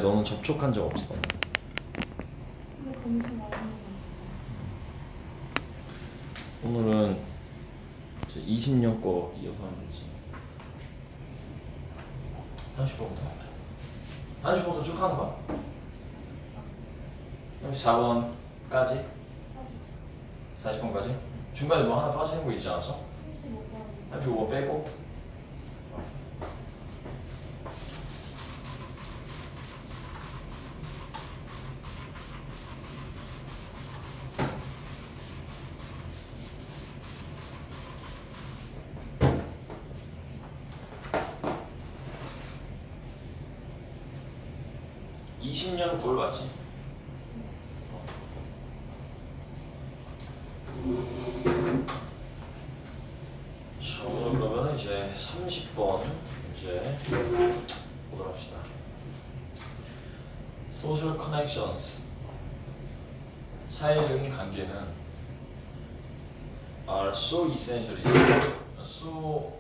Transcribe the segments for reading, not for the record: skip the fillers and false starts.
너는 접촉한 적 없어. 근데 검수 많이 해. 오늘은 이제 20년 거 이어서 하면 되지. 30번부터 쭉 하는 거야. 34번까지? 40번까지? 중간에 뭐 하나 빠지는 거 있지 않았어? 35번. 35번 빼고. 이 20년 9월 맞지? 자, 오늘 그러면 이제 30번 이제 보도록 합시다. Social connections, 사회적인 관계는 are so essential. so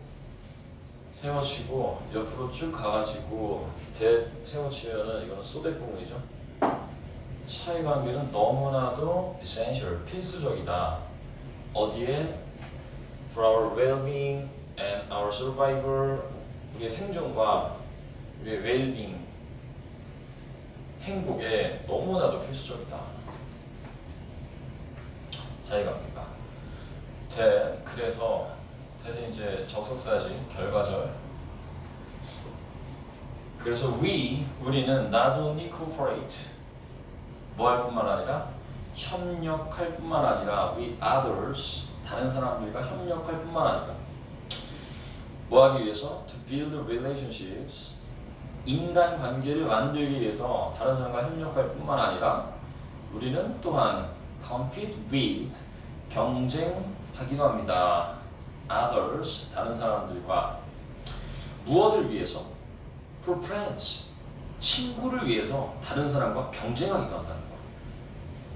세워치고 옆으로 쭉 가가지고 대 세워치면은 이거는 소대 부분이죠. 사회관계는 너무나도 essential, 필수적이다. 어디에? For our well-being and our survival, 우리의 생존과 우리의 well-being, 행복에 너무나도 필수적이다. 사회관계가. 그래서 대신 이제 접속사지, 결과절. 그래서 우리는 not only cooperate, 뭐 할 뿐만 아니라 협력할 뿐만 아니라 with others, 다른 사람들과 협력할 뿐만 아니라 뭐 하기 위해서? To build relationships, 인간관계를 만들기 위해서 다른 사람과 협력할 뿐만 아니라 우리는 또한 compete with, 경쟁하기도 합니다. others, 다른 사람들과. 무엇을 위해서? for friends, 친구를 위해서 다른 사람과 경쟁하기도 한다는 거야.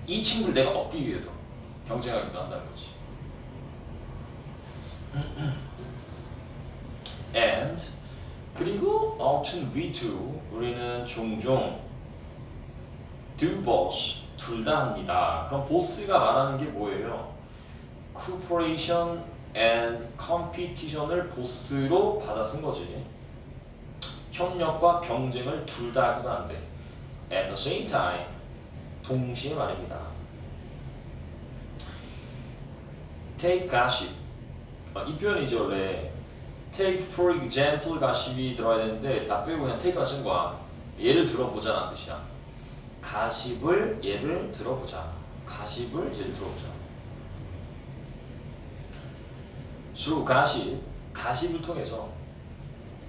이 친구를 내가 얻기 위해서 경쟁하기도 한다는 거지. and 그리고 often we do, 우리는 종종 do both, 둘 다 합니다. 그럼 보스가 말하는 게 뭐예요? cooperation and competition을 보스로 받아 쓴 거지. 협력과 경쟁을 둘 다 하기도 한대. At the same time, 동시에 말입니다. Take gossip. 이 표현이죠, 원래. Take for example gossip이 들어가야 되는데 다 빼고 그냥 take만 쓴 거야. 예를 들어보자는 뜻이야. 가십을 예를 들어보자. 가십을 예를 들어보자. through gossip, 가십을 통해서.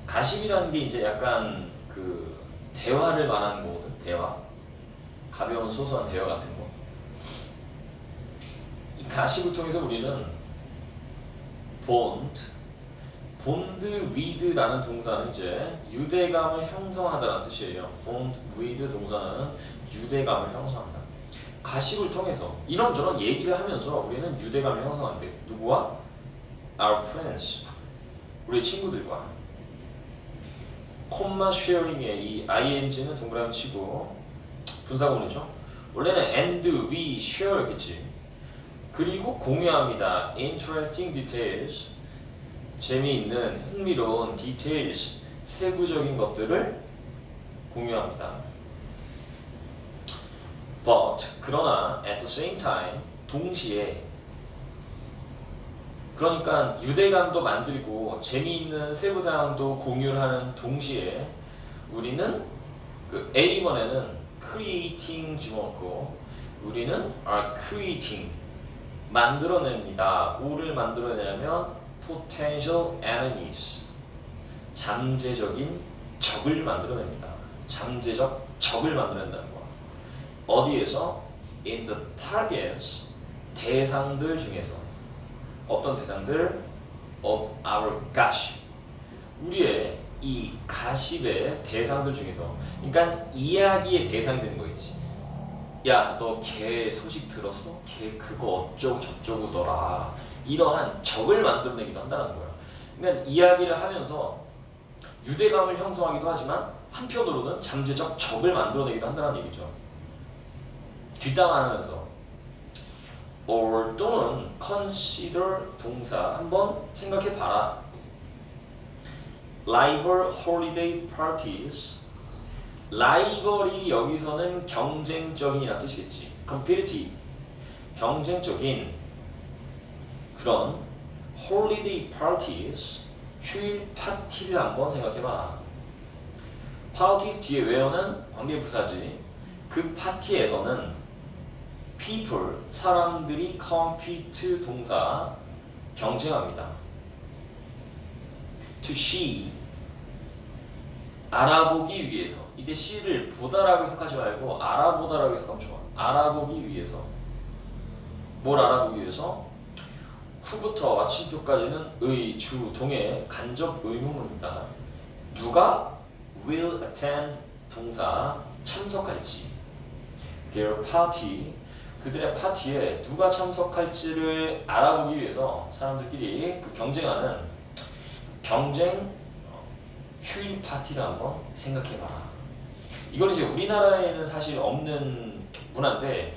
가십이라는 게 이제 약간 그 대화를 말하는 거거든. 대화. 가벼운 소소한 대화 같은 거. 이 가십을 통해서 우리는 bond with라는 동사는 이제 유대감을 형성하다라는 뜻이에요. bond with 동사는 유대감을 형성한다. 가십을 통해서 이런저런 얘기를 하면서 우리는 유대감을 형성한대. 누구와? Our friends, 우리 친구들과. 콤마 쉐어링의 이 ing는 동그라미 치고 분사구문이죠. 원래는 and we share겠지. 그리고 공유합니다. interesting details, 재미있는 흥미로운 details, 세부적인 것들을 공유합니다. but 그러나 at the same time, 동시에. 그러니까 유대감도 만들고 재미있는 세부사항도 공유를 하는 동시에 우리는 그 A번에는 creating 집어넣고 우리는 are creating, 만들어냅니다. 뭐를 만들어내냐면 potential enemies, 잠재적인 적을 만들어냅니다. 잠재적 적을 만들어낸다는 거야. 어디에서? in the targets, 대상들 중에서. 어떤 대상들? of our gossip, 우리의 이 가십의 대상들 중에서. 그러니까 이야기의 대상이 되는 거겠지. 야, 너 걔 소식 들었어? 걔 그거 어쩌고 저쩌고더라. 이러한 적을 만들어내기도 한다는 거야. 그러니까 이야기를 하면서 유대감을 형성하기도 하지만 한편으로는 잠재적 적을 만들어내기도 한다는 얘기죠. 뒷담화하면서 or 또는 consider 동사 한번 생각해봐라. rival holiday parties. 라이벌이 여기서는 경쟁적인이라는 뜻이겠지. competitive, 경쟁적인 그런 holiday parties, 휴일 파티를 한번 생각해봐. parties 뒤에 외어는 관계부사지. 그 파티에서는 people, 사람들이 compete 동사 경쟁합니다. to see, 알아보기 위해서. 이때 see를 보다라고 해석하지 말고 알아보다라고 해석하면 좋아. 알아보기 위해서. 뭘 알아보기 위해서? 후부터 마침표까지는 의, 주, 동의, 간접 의문문입니다. 누가 will attend 동사 참석할지. their party, 그들의 파티에 누가 참석할지를 알아보기 위해서 사람들끼리 그 경쟁하는 경쟁 휴일 파티를 한번 생각해봐라. 이건 이제 우리나라에는 사실 없는 문화인데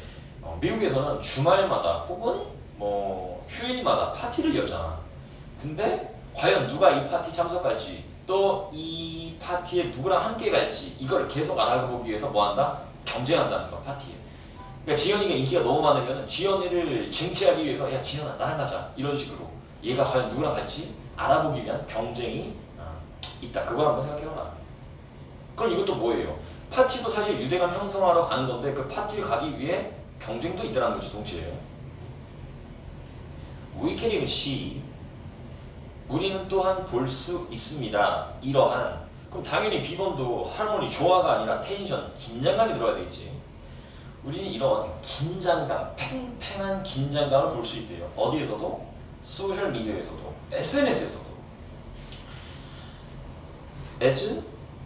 미국에서는 주말마다 혹은 뭐 휴일마다 파티를 열잖아. 근데 과연 누가 이 파티 참석할지 또 이 파티에 누구랑 함께 갈지 이걸 계속 알아보기 위해서 뭐한다? 경쟁한다는 거야, 파티에. 그러니까 지연이가 인기가 너무 많으면 지연이를 쟁취하기 위해서 야 지연아 나랑 가자 이런 식으로 얘가 과연 누구랑 갈지 알아보기 위한 경쟁이 있다. 그걸 한번 생각해봐라. 그럼 이것도 뭐예요? 파티도 사실 유대감 형성하러 가는 건데 그 파티를 가기 위해 경쟁도 있다는 거지 동시에. We can even see, 우리는 또한 볼 수 있습니다. 이러한. 그럼 당연히 비번도 할머니 조화가 아니라 텐션, 긴장감이 들어야 되겠지. 우리는 이런 긴장감, 팽팽한 긴장감을 볼 수 있대요. 어디에서도? 소셜 미디어에서도, SNS에서도. as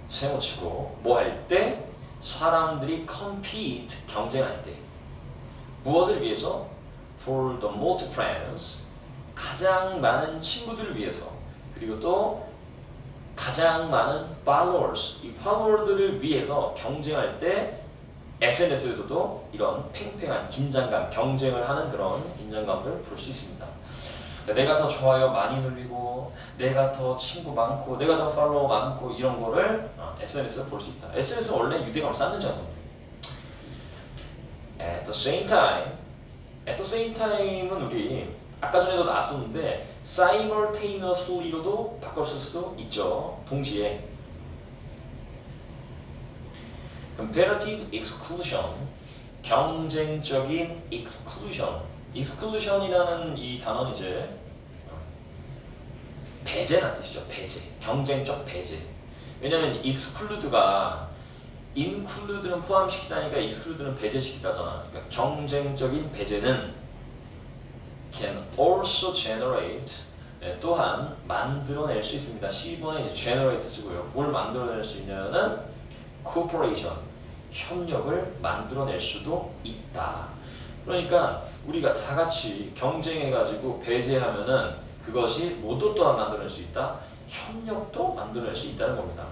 세워치고 뭐 할 때? 사람들이 compete, 경쟁할 때. 무엇을 위해서? For the most friends, 가장 많은 친구들을 위해서. 그리고 또 가장 많은 followers, 이 follower들을 위해서 경쟁할 때 SNS에서도 이런 팽팽한 긴장감, 경쟁을 하는 그런 긴장감을 볼 수 있습니다. 내가 더 좋아요 많이 눌리고 내가 더 친구 많고 내가 더 팔로워 많고 이런 거를 SNS에서 볼 수 있다. SNS는 원래 유대감을 쌓는 장소입니다. At the same time, at the same time은 우리 아까 전에도 나왔었는데 simultaneously로도 바꿨을 수 있죠. 동시에. comparative exclusion, 경쟁적인 exclusion. exclusion이라는 이 단어는 이제 배제란 뜻이죠. 배제, 경쟁적 배제. 왜냐면 exclude가 include는 포함시키다니까 exclude는 배제시키다잖아. 그러니까 경쟁적인 배제는 can also generate, 또한 만들어낼 수 있습니다. 10번에 이제 generate 쓰고요. 뭘 만들어낼 수 있냐면은 cooperation, 협력을 만들어낼 수도 있다. 그러니까 우리가 다 같이 경쟁해가지고 배제하면은 그것이 뭐도 또한 만들어낼 수 있다? 협력도 만들어낼 수 있다는 겁니다.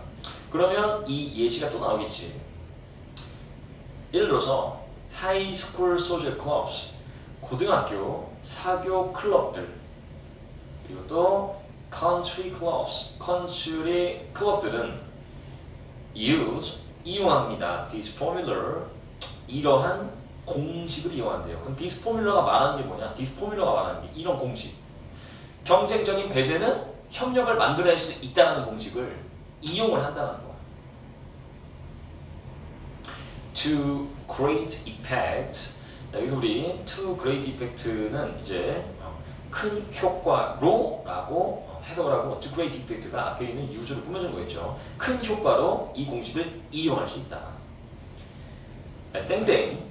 그러면 이 예시가 또 나오겠지. 예를 들어서 high school social clubs, 고등학교 사교 클럽들, 그리고 또 country clubs, 컨트리 클럽들은 이용합니다. this formula, 이러한 공식을 이용한대요. 그럼 this formula가 말하는 게 뭐냐? this formula가 말하는 게 이런 공식. 경쟁적인 배제는 협력을 만들어낼 수 있다는 공식을 이용을 한다는 거야. To great effect. 여기서 우리 to great effect는 이제 큰 효과로라고 해석을 하고 to great effect가 앞에 있는 유주를 꾸며준 거겠죠. 큰 효과로 이 공식을 이용할 수 있다. 땡땡,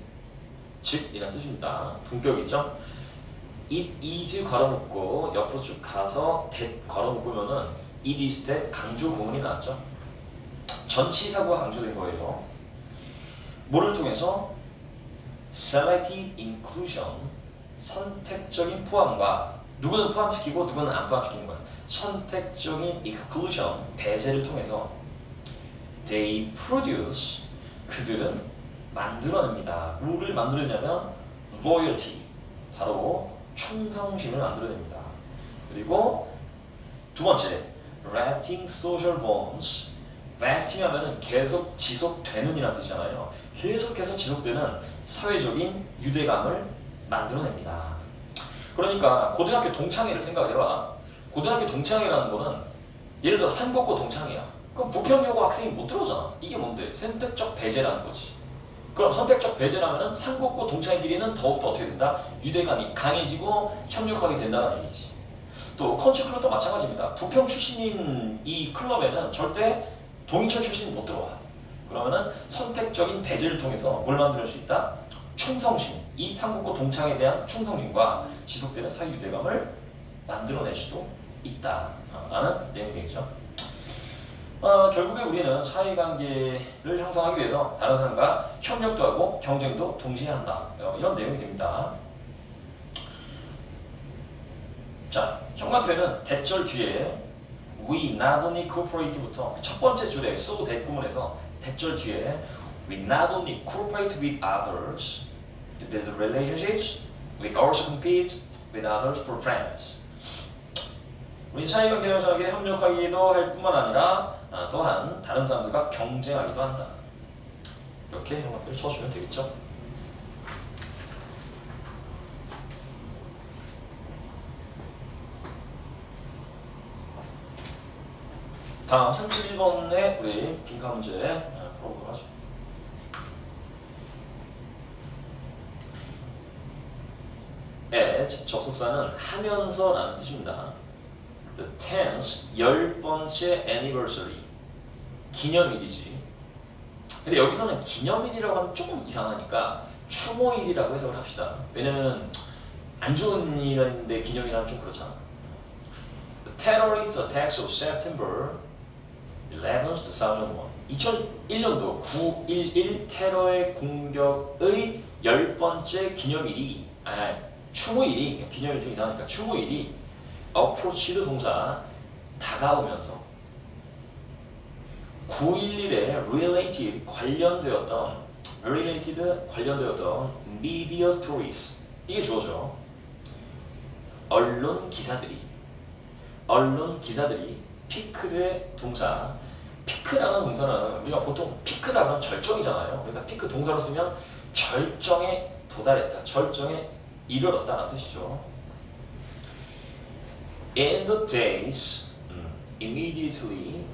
즉 이란 뜻입니다. 동격이죠. it is 괄호묶고 옆으로 쭉 가서 that 괄호묶으면은 it is that 강조 구문이 나왔죠. 전치사구가 강조된 거예요. 뭐를 통해서? selective inclusion, 선택적인 포함과 누구는 포함시키고 누구는 안 포함시키는 거야. 선택적인 exclusion, 배제를 통해서 They produce. 그들은 만들어냅니다. 뭐를 만들어내냐면 loyalty. 바로 충성심을 만들어냅니다. 그리고 두 번째, lasting social bonds. lasting 하면은 계속 지속되는 이라는 뜻이잖아요. 계속해서 지속되는 사회적인 유대감을 만들어냅니다. 그러니까 고등학교 동창회를 생각을 해봐. 고등학교 동창회라는 거는 예를 들어 산곡고 동창회야. 그럼 부평여고 학생이 못 들어오잖아. 이게 뭔데? 선택적 배제라는 거지. 그럼 선택적 배제라면은 산곡고 동창회끼리는 더욱더 어떻게 된다? 유대감이 강해지고 협력하게 된다는 얘기지. 또 컨츄클럽도 마찬가지입니다. 부평 출신인 이 클럽에는 절대 동인천 출신이 못 들어와. 그러면은 선택적인 배제를 통해서 뭘 만들 수 있다? 충성심. 이 삼국고 동창에 대한 충성심과 지속되는 사회 유대감을 만들어낼 수도 있다. 라는 내용이겠죠. 결국에 우리는 사회관계를 형성하기 위해서 다른 사람과 협력도 하고 경쟁도 동시에 한다. 이런 내용이 됩니다. 자, 형광펜은 대절 뒤에 We not only cooperate부터 첫 번째 줄에 so that 구문에서 대절 뒤에 We not only cooperate with others to build relationships, we also compete with others for friends. 우리 사회관계 형성하기에 협력하기도 할 뿐만 아니라 또한 다른 사람들과 경쟁하기도 한다. 이렇게 형광펜을 쳐주면 되겠죠. 다음 31번에 우리 빈칸 문제 풀어보도록 하죠. at 접속사는 하면서라는 뜻입니다. The 10th 10번째 anniversary 기념일이지. 근데 여기서는 기념일이라고 하면 조금 이상하니까 추모일이라고 해석을 합시다. 왜냐면 안 좋은 일인데 기념일하면 좀 그렇잖아. The terrorist attacks of September 11, 2001. 2001년도 9.11 테러의 공격의 10번째 기념일이 추모일이 기념일 좀 이상하니까 추모일이 approached 동사 다가오면서 9.11에 related 관련되었던 media stories 이게 주어져. 언론 기사들이 피크의 동사. 피크라는 동사는 우리가 보통 피크다 그러면 절정이잖아요. 그러니까 피크 동사로 쓰면 절정에 도달했다, 절정에 이르렀다는 뜻이죠. In the days immediately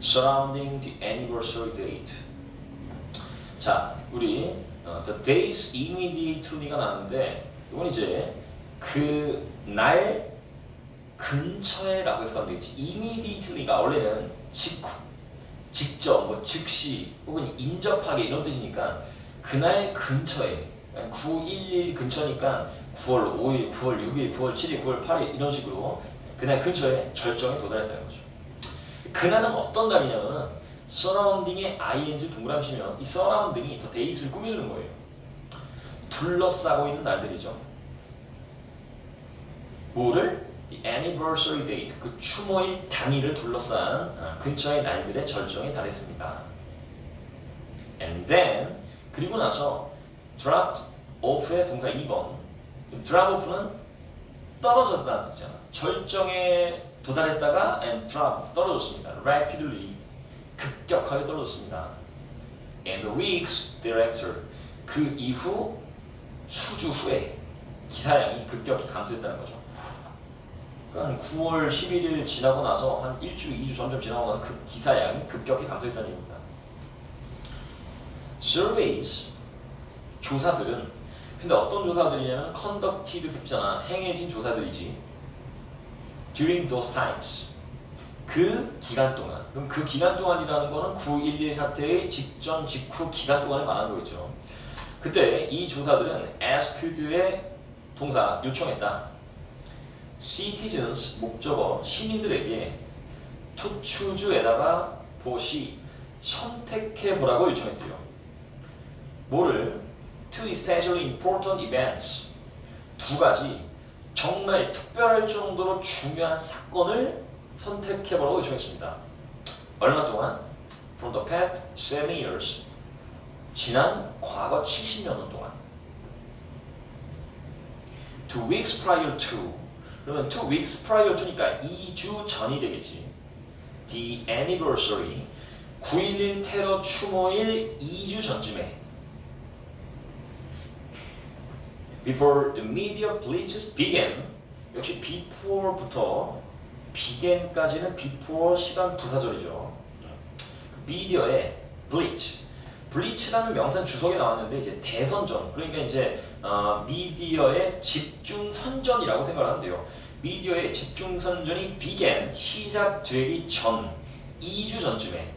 surrounding the anniversary date. 자, 우리 the days immediately가 나왔는데 이건 이제 그 날 근처에라고 해서 가면 되겠지. immediately가 원래는 직접, 뭐 즉시 혹은 인접하게 이런 뜻이니까 그날 근처에 9.11 근처니까 9월 5일, 9월 6일, 9월 7일, 9월 8일 이런 식으로 그날 근처에 절정에 도달했다는 거죠. 그날은 어떤 날이냐면 surrounding에 ing를 동그라미 치면 이 surrounding이 더 데이스를 꾸며주는 거예요. 둘러싸고 있는 날들이죠. 뭐를? The anniversary date, 그 추모일 당일을 둘러싼 근처의 날들의 절정에 달했습니다. And then, 그리고 나서 dropped off의 동사 2번. drop off는 떨어졌다는 뜻이잖아. 절정에 도달했다가 and drop, 떨어졌습니다. rapidly, 급격하게 떨어졌습니다. And the weeks thereafter, 그 이후 수주 후에 기사량이 급격히 감소했다는 거죠. 그러니까 9월 11일 지나고 나서 한 1주, 2주 점점 지나고 나서 그 기사량이 급격히 감소했다는 얘기입니다. Surveys, 조사들은 근데 어떤 조사들이냐면 conducted 했잖아. 행해진 조사들이지. During those times, 그 기간 동안. 그럼 그 기간 동안이라는 거는 9.11 사태의 직전, 직후 기간 동안을 말하는 거겠죠. 그때 이 조사들은 asked의 동사 요청했다. citizens 목적어 시민들에게 to choose에다가 보시 선택해 보라고 요청했대요. 뭐를? To especially important events. 두 가지 정말 특별할 정도로 중요한 사건을 선택해 보라고 요청했습니다. 얼마 동안? from the past 7 years. 지난 과거 70년 동안. 2 weeks prior to. 그러면 2 weeks prior to니까 2주 전이 되겠지. The anniversary. 9.11 테러 추모일 2주 전쯤에. Before the media bleaches began. 역시 before부터 began까지는 before 시간 부사절이죠. 미디어의 bleach. bleach라는 명사는 주석에 나왔는데 이제 대선전. 그러니까 이제 미디어의 집중 선전이라고 생각을 하면 돼요. 미디어의 집중 선전이 began 시작되기 전 2주 전쯤에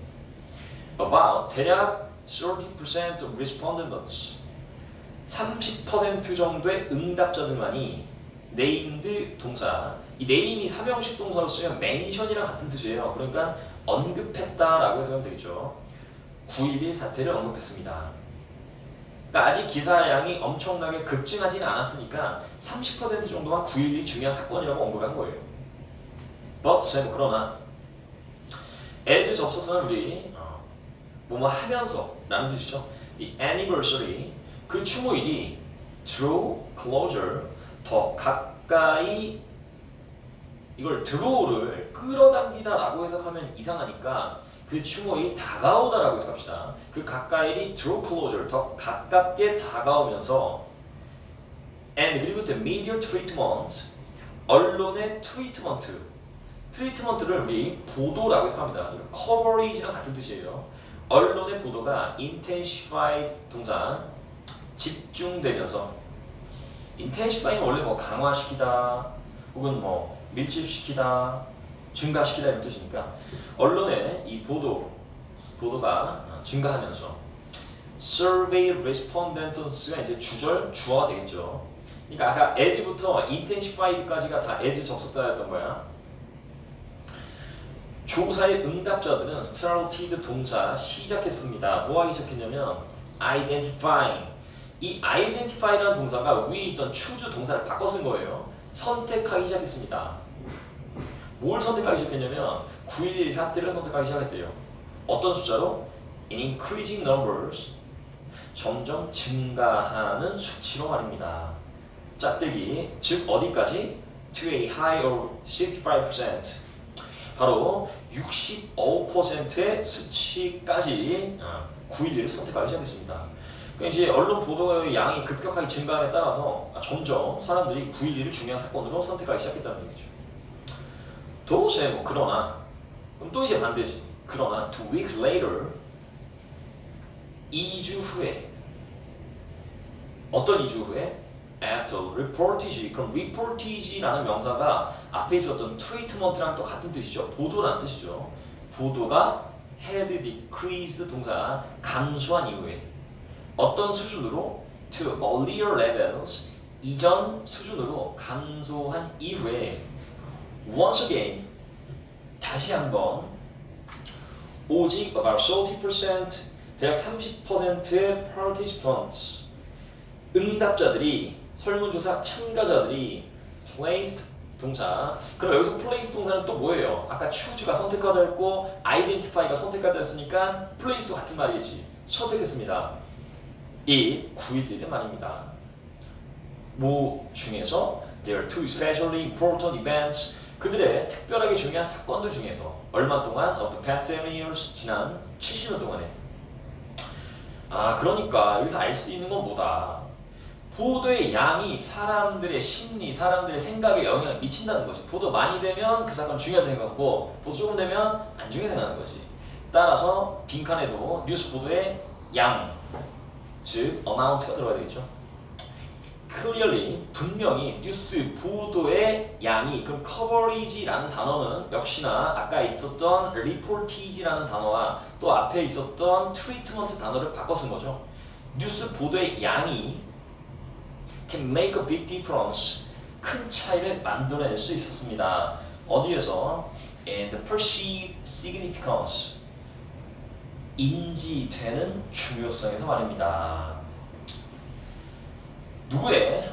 about 대략 30% of respondents 30% 정도의 응답자들만이 named 동사 이 name이 삼형식 동사로 쓰면 mention이랑 같은 뜻이에요. 그러니까 언급했다라고 해석하면 되겠죠. 9.11 사태를 언급했습니다. 그러니까 아직 기사량이 엄청나게 급증하지는 않았으니까 30% 정도만 9.11이 중요한 사건이라고 언급을 한 거예요. But 그러나 as 접속사는 우리 뭐뭐 하면서 라는 뜻이죠. The anniversary 그 추모일이 draw closer 더 가까이 이걸 draw를 끌어당기다 라고 해석하면 이상하니까 그 추모일이 다가오다라고 해석합시다. 그 가까이이 draw closer 더 가깝게 다가오면서 and 그리고 the media treatment 언론의 트리트먼트를 우리 보도라고 해석합니다. 이거 coverage랑 같은 뜻이에요. 언론의 보도가 intensified 동사 집중되면서 intensify는 원래 뭐 강화시키다 혹은 뭐 밀집시키다 증가시키다 이런 뜻이니까 언론의 이 보도가 증가하면서 survey respondents가 이제 주어가 되겠죠. 그러니까 아까 as부터 intensified까지가 다 as 접속사였던 거야. 조사의 응답자들은 started 동사 시작했습니다. 뭐 하기 시작했냐면 identifying 이 identify라는 동사가 위에 있던 choose 동사를 바꿔 쓴 거예요. 선택하기 시작했습니다. 뭘 선택하기 시작했냐면 9.11 사태를 선택하기 시작했대요. 어떤 숫자로? In increasing numbers 점점 증가하는 수치로 말입니다. 짝대기 즉 어디까지? To a high of 65% 바로 65%의 수치까지 9.11을 선택하기 시작했습니다. 그러니까 이제 언론 보도의 양이 급격하게 증가함에 따라서 점점 사람들이 9.11을 중요한 사건으로 선택하기 시작했다는 얘기죠. 도대체 뭐 그러나 그럼 또 이제 반대지. 그러나 2 weeks later 2주 후에 어떤 2주 후에? After reportage 그럼 reportage라는 명사가 앞에 있었던 treatment랑 또 같은 뜻이죠. 보도라는 뜻이죠. 보도가 had decreased 동사 감소한 이후에 어떤 수준으로? To earlier levels 이전 수준으로 감소한 이후에 once again 다시 한번 오직 about 30% 대략 30%의 participants 응답자들이 설문조사 참가자들이 placed 동사 그럼 여기서 place 동사는 또 뭐예요? 아까 choose가 선택하다 했고 identify가 선택하다 했으니까 place도 같은 말이지. 선택했습니다. 이 9.11의 말입니다. 뭐 중에서 there are two especially important events 그들의 특별하게 중요한 사건들 중에서 얼마 동안 of the past 7 years 지난 70년 동안에 그러니까 여기서 알 수 있는 건 뭐다? 보도의 양이 사람들의 심리, 사람들의 생각에 영향을 미친다는 거지. 보도 많이 되면 그 사건 중요하다 생각하고 보도 조금 되면 안 중요하다 생각하는 거지. 따라서 빈칸에도 뉴스 보도의 양, 즉 amount가 들어가야 되겠죠. clearly, 분명히 뉴스 보도의 양이 그럼 coverage라는 단어는 역시나 아까 있었던 reportage라는 단어와 또 앞에 있었던 treatment 단어를 바꿔 쓴 거죠. 뉴스 보도의 양이 can make a big difference. 큰 차이를 만들어낼 수 있었습니다. 어디에서? And perceived significance. 인지되는 중요성에서 말입니다. 누구의?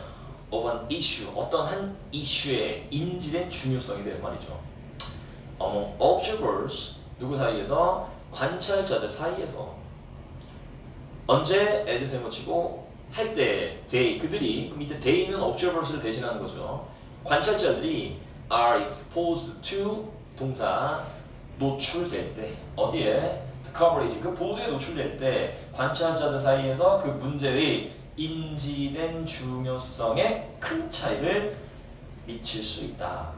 of an issue. 어떤 한 이슈의 인지된 중요성에 대해서 말이죠. Among observers. 누구 사이에서? 관찰자들 사이에서 언제 as 세모치고 할 때 they 그들이 밑에 they는 observers를 대신하는 거죠. 관찰자들이 are exposed to 동사 노출될 때 어디에 coverage 그 보도에 노출될 때 관찰자들 사이에서 그 문제의 인지된 중요성에 큰 차이를 미칠 수 있다.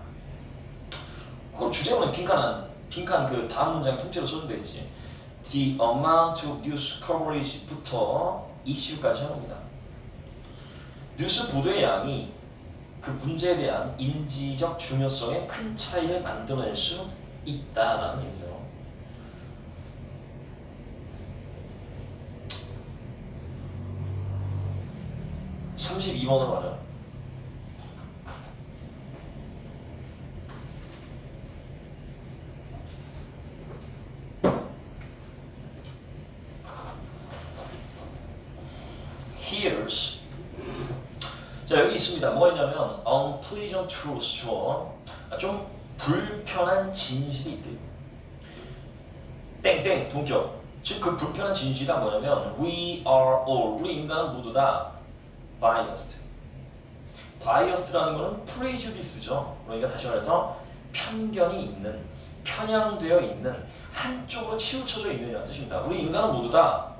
그럼 주제문은 빈칸 그 다음 문장 통째로 써도 되지. The amount of news coverage부터 이슈까지 합니다. 뉴스 보도의 양이 그 문제에 대한 인지적 중요성에 큰 차이를 만들어낼 수 있다라는 얘기죠. (32번으로) 가죠. Here's 자 여기 있습니다. 뭐가 있냐면 unpleasant truth죠. 좀 불편한 진실이 있대. 땡땡 동격. 즉 그 불편한 진실이 뭐냐면 we are all 우리 인간은 모두 다 biased. biased라는 거는 prejudice죠. 그러니까 다시 말해서 편견이 있는, 편향되어 있는, 한쪽으로 치우쳐져 있는 이런 뜻입니다. 우리 인간은 모두 다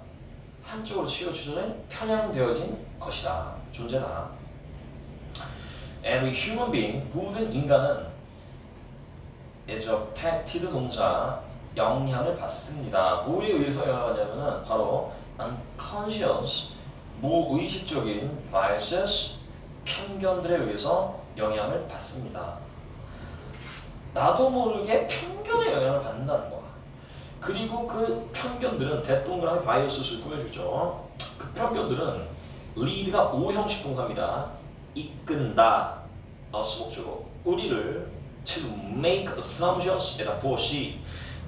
한쪽으로 치우쳐진 편향되어진 것이다. 존재다. Every human being 모든 인간은 is affected 동사 영향을 받습니다. 뭐에 의해서 영향을 받냐면은 바로 unconscious 무의식적인 biases 편견들에 의해서 영향을 받습니다. 나도 모르게 편견에 영향을 받는다는 거야. 그리고 그 편견들은 대동그라미 바이어스를 꾸며주죠. 그 편견들은 lead가 오형식 동사입니다. 이끈다. 수목적으로 우리를 to make assumptions에다 보시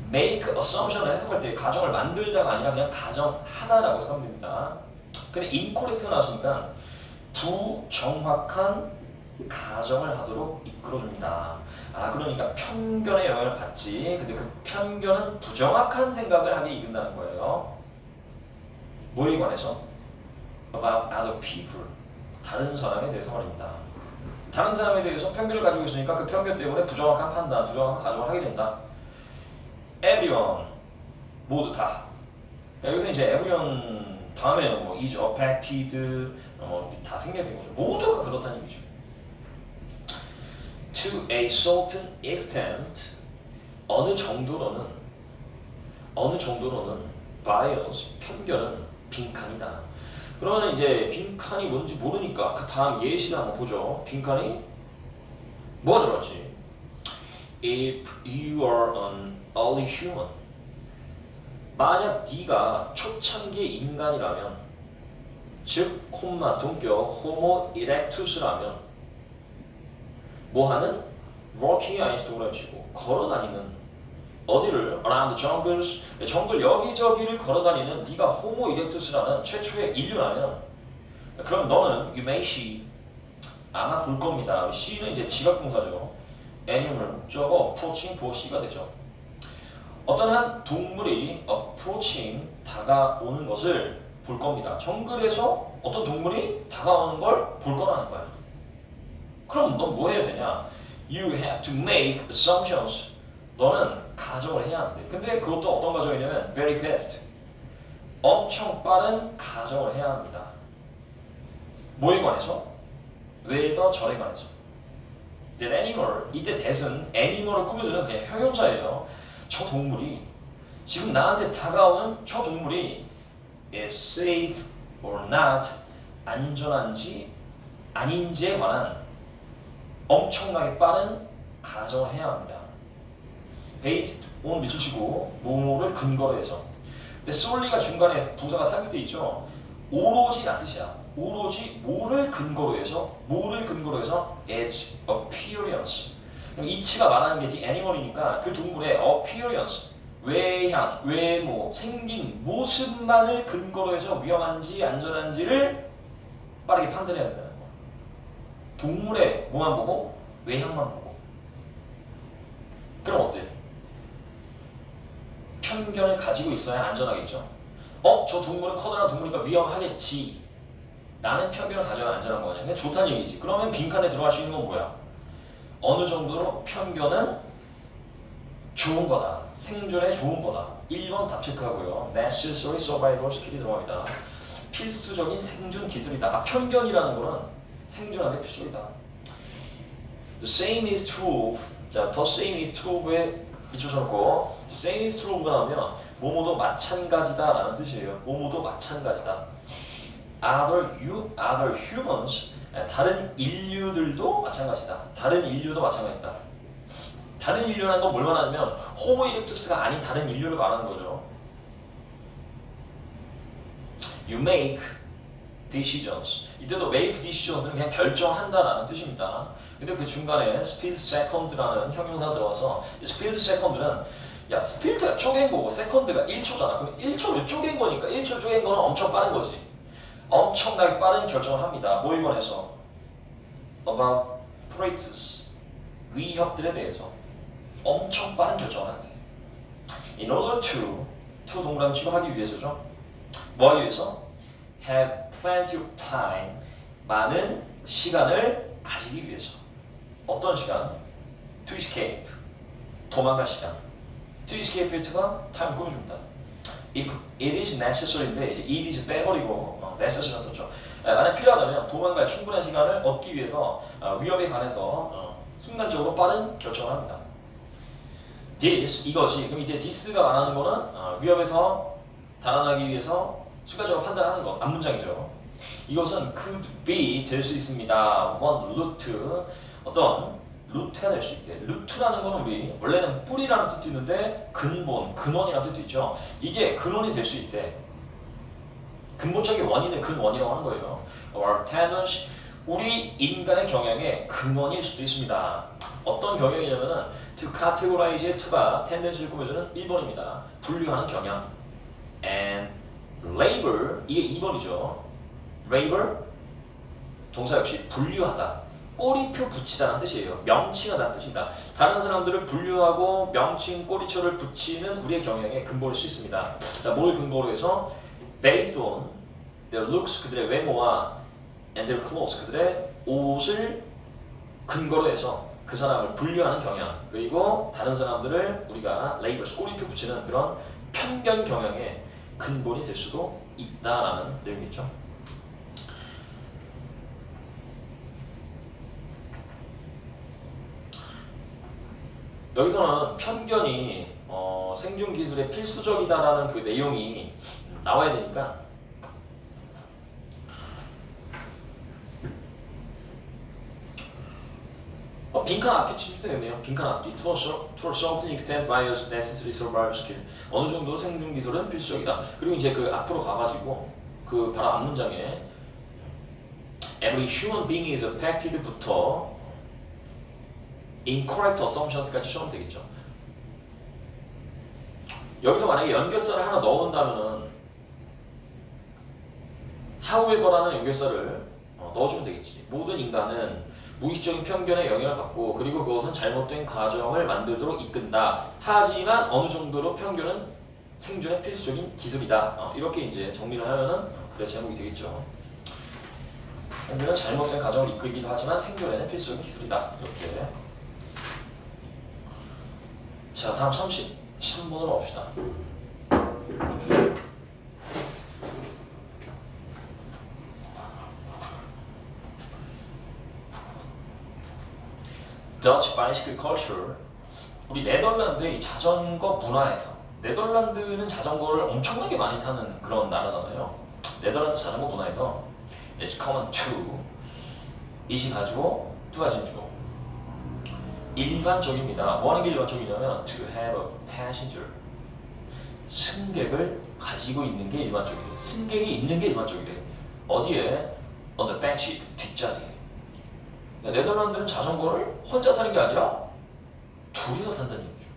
make assumption을 해석할 때 가정을 만들다가 아니라 그냥 가정하다라고 생각하면 됩니다. 근데 incorrect가 나왔으니까 부정확한 가정을 하도록 이끌어줍니다. 그러니까 편견에 영향을 받지. 근데 그 편견은 부정확한 생각을 하게 이끈다는 거예요. 뭐에 관해서? About other people. 다른 사람에 대해서 말입니다. 다른 사람에 대해서 편견을 가지고 있으니까 그 편견 때문에 부정확한 판단, 부정확한 가정을 하게 된다. Everyone. 모두 다. 여기서 이제 everyone 다음에는 뭐 is affected 다 생략된 거죠. 모두가 그렇다는 얘기죠. To a certain extent 어느 정도로는 bias 편견은 빈칸이다. 그러면 이제 빈칸이 뭔지 모르니까 그 다음 예시를 한번 보죠. 빈칸이 뭐가 들어갔지? If you are an early human 만약 네가 초창기 인간이라면 즉 콤마 동격 호모 이렉투스라면 뭐하는? walking 아인스 동그라미치고 걸어다니는 어디를? around jungles 정글 여기저기를 걸어다니는 네가 호모 이렉투스라는 최초의 인류라면 그럼 너는 you may see 아마 볼 겁니다. see는 이제 지각동사죠. animal 목적어 approaching 보시가 되죠. 어떤 한 동물이 approaching 다가오는 것을 볼 겁니다. 정글에서 어떤 동물이 다가오는 걸 볼 거라는 거야. 그럼 넌 뭐 해야 되냐? You have to make assumptions. 너는 가정을 해야 하는데. 근데 그것도 어떤 가정이냐면 very fast. 엄청 빠른 가정을 해야 합니다. 뭐에 관해서? whether 절에 관해서. That animal, 이때 that은 animal을 꾸며주는 그냥 형용사예요. 저 동물이 지금 나한테 다가오는 저 동물이 is safe or not 안전한지 아닌지에 관한 엄청나게 빠른 가정을 해야 합니다. based on 밑줄치고 뭐뭐를 근거로 해서. 근데 solely가 중간에 동사가 삽입되어 있죠. 오로지란 뜻이야. 오로지 뭐를 근거로 해서 as appearance. 이치가 말하는 게 the animal이니까 그 동물의 appearance 외향, 외모, 생긴 모습만을 근거로 해서 위험한지 안전한지를 빠르게 판단해야 된다는 거야. 동물의 뭐만 보고? 외향만 보고. 그럼 어때? 편견을 가지고 있어야 안전하겠죠. 저 동물은 커다란 동물이니까 위험하겠지 라는 편견을 가져야 안전한 거냐. 그냥 좋다는 얘기지. 그러면 빈칸에 들어갈 수 있는 건 뭐야? 어느 정도로 편견은 좋은 거다. 생존에 좋은 거다. 1번 답 체크하고요. Necessary survival skill이 들어갑니다. 필수적인 생존 기술이다. 편견이라는 거는 생존하는 데 필수이다. The same is true. 자, the same is true에 붙여놓고 the same is true가 나오면 뭐뭐도 마찬가지다 라는 뜻이에요. 뭐뭐도 마찬가지다. Other humans, 다른 인류들도 마찬가지다. 다른 인류도 마찬가지다. 다른 인류라는 건 뭘 말하냐면 호모 이렉투스가 아닌 다른 인류를 말하는 거죠. You make decisions. 이때도 make decisions는 그냥 결정한다라는 뜻입니다. 근데 그 중간에 split second라는 형용사가 들어와서 split second는 야, split가 쪼갠 거고 second가 1초잖아. 그럼 1초를 쪼갠 거니까 1초 쪼갠 거는 엄청 빠른 거지. 엄청나게 빠른 결정을 합니다. 뭐에 관해서? About threats. 위협들에 대해서 엄청 빠른 결정을 한대. In order to 동그라미 치고 하기 위해서죠. 뭐 하기 위해서? Have plenty of time. 많은 시간을 가지기 위해서. 어떤 시간? To escape. 도망갈 시간. To escape it가 time 꾸며줍니다. If it is necessary인데 이제 it is 빼버리고 necessary만 썼죠. 만약 필요하다면 도망갈 충분한 시간을 얻기 위해서 위협에 관해서 순간적으로 빠른 결정을 합니다. This, 이것이, 그럼 이제 this가 말하는 거는 위협에서 달아나기 위해서 순간적으로 판단하는 것, 앞문장이죠. 이것은 could be 될 수 있습니다. one root, 어떤 루트가 될 수 있대. 루트라는 거는 우리 원래는 뿌리라는 뜻도 있는데 근본, 근원이라는 뜻도 있죠. 이게 근원이 될 수 있대. 근본적인 원인을 근원이라고 하는 거예요. Or tendency, 우리 인간의 경향의 근원일 수도 있습니다. 어떤 경향이냐면은 to categorize to가 tendency를 꾸며주는 1번입니다. 분류하는 경향. And label, 이게 2번이죠. label, 동사 역시 분류하다. 꼬리표 붙이다는 뜻이에요. 명칭하다는 뜻입니다. 다른 사람들을 분류하고 명칭, 꼬리표를 붙이는 우리의 경향의 근본일 수 있습니다. 자, 뭘 근거로 해서? Based on their looks, 그들의 외모와 and their clothes, 그들의 옷을 근거로 해서 그 사람을 분류하는 경향, 그리고 다른 사람들을 우리가 labels, 꼬리표 붙이는 그런 편견 경향의 근본이 될 수도 있다라는 내용이죠. 여기서는 편견이 생존 기술의 필수적이다라는 그 내용이 나와야 되니까 빈칸 앞에 치면 되겠네요. 빈칸 앞뒤. To a certain extent bias necessary survival skill. 어느 정도 생존 기술은 필수적이다. 그리고 이제 그 앞으로 가가지고 그 바로 앞 문장에 every human being is affected부터 incorrect assumptions까지 써면 되겠죠. 여기서 만약에 연결사를 하나 넣은다면은 however라는 연결사를 넣어주면 되겠지. 모든 인간은 무의식적인 편견에 영향을 받고 그리고 그것은 잘못된 과정을 만들도록 이끈다. 하지만 어느 정도로 편견은 생존의 필수적인 기술이다. 이렇게 이제 정리를 하면은 그래 제목이 되겠죠. 편견은 잘못된 과정을 이끌기도 하지만 생존에는 필수적인 기술이다. 이렇게. 자, 다음 33번으로 봅시다. Dutch bicycle culture. 우리 네덜란드의 이 자전거 문화에서 네덜란드는 자전거를 엄청나게 많이 타는 그런 나라잖아요. 네덜란드 자전거 문화에서 It's common to 이시 가지고 to가 진주 일반적입니다. 뭐 하는 게 일반적이냐면 to have a passenger 승객을 가지고 있는 게 일반적이래. 승객이 있는 게 일반적이래. 어디에? On the back seat 뒷자리에. 네덜란드는 자전거를 혼자 타는 게 아니라 둘이서 탄다는 얘기죠.